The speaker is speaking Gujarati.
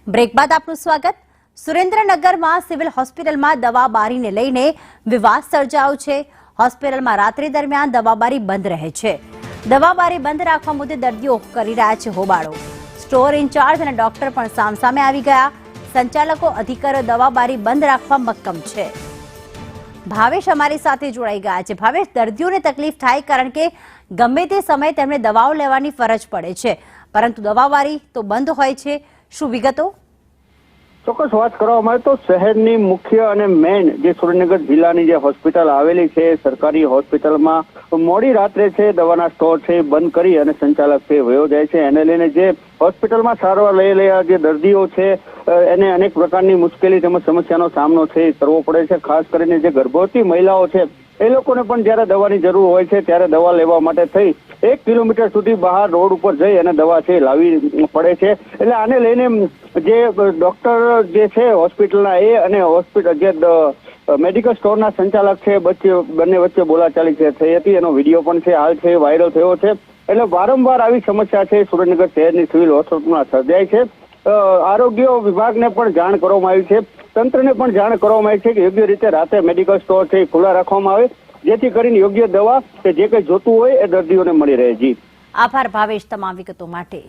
બ્રેક બાદ આપનું સ્વાગત। સુરેન્દ્રનગરમાં સિવિલ હોસ્પિટલમાં દવાબારીને લઈને વિવાદ સર્જાયો છે। હોસ્પિટલમાં રાત્રિ દરમિયાન દવાબારી બંધ રહે છે। દવાબારી બંધ રાખવા મુદ્દે દર્દીઓ કરી રહ્યા છે હોબાળો। સ્ટોર ઇન્ચાર્જ અને ડોક્ટર પણ સામસામે આવી ગયા। સંચાલકો અધિકારીઓ દવાબારી બંધ રાખવા મક્કમ છે। ભાવેશ અમારી સાથે જોડાઈ ગયા છે। ભાવેશ, દર્દીઓને તકલીફ થાય કારણ કે ગમે તે સમયે તેમને દવાઓ લેવાની ફરજ પડે છે, પરંતુ દવાબારી તો બંધ હોય છે। શું વિગતો? ચોક્કસ વાત કરવામાં આવે તો શહેરની મુખ્ય અને મેઇન જે સુરેન્દ્રનગર જિલ્લાની જે હોસ્પિટલ આવેલી છે, સરકારી હોસ્પિટલમાં મોડી રાત્રે છે દવાના સ્ટોર છે બંધ કરી અને સંચાલક છે વયો જાય છે। એને લઈને જે હોસ્પિટલમાં સારવાર લઈ રહ્યા જે દર્દીઓ છે એને અનેક પ્રકારની મુશ્કેલી તેમજ સમસ્યાનો સામનો છે કરવો પડે છે। ખાસ કરીને જે ગર્ભવતી મહિલાઓ છે એ લોકોને પણ જ્યારે દવાની જરૂર હોય છે ત્યારે દવા લેવા માટે થઈ 1 કિલોમીટર સુધી બહાર રોડ ઉપર જઈ અને દવા છે લાવવી પડે છે। એટલે આને લઈને જે ડોક્ટર જે છે હોસ્પિટલના એ અને હોસ્પિટલ જે મેડિકલ સ્ટોરના સંચાલક છે બંને વચ્ચે બોલાચાલી થઈ હતી। એનો વિડીયો પણ છે હાલ છે વાયરલ થયો છે। એટલે વારંવાર આવી સમસ્યા છે સુરેન્દ્રનગર શહેરની સિવિલ હોસ્પિટલમાં સર્જાય છે। આરોગ્ય વિભાગને પણ જાણ કરવામાં આવી છે, તંત્રને પણ જાણ કરવામાં આવી છે કે યોગ્ય રીતે રાતે મેડિકલ સ્ટોર છે ખુલ્લા રાખવામાં આવે, જેથી કરીને યોગ્ય દવા કે જે કંઈ જોતું હોય એ દર્દીઓને મળી રહે। જી આભાર ભાવેશ તમામ વિગતો માટે।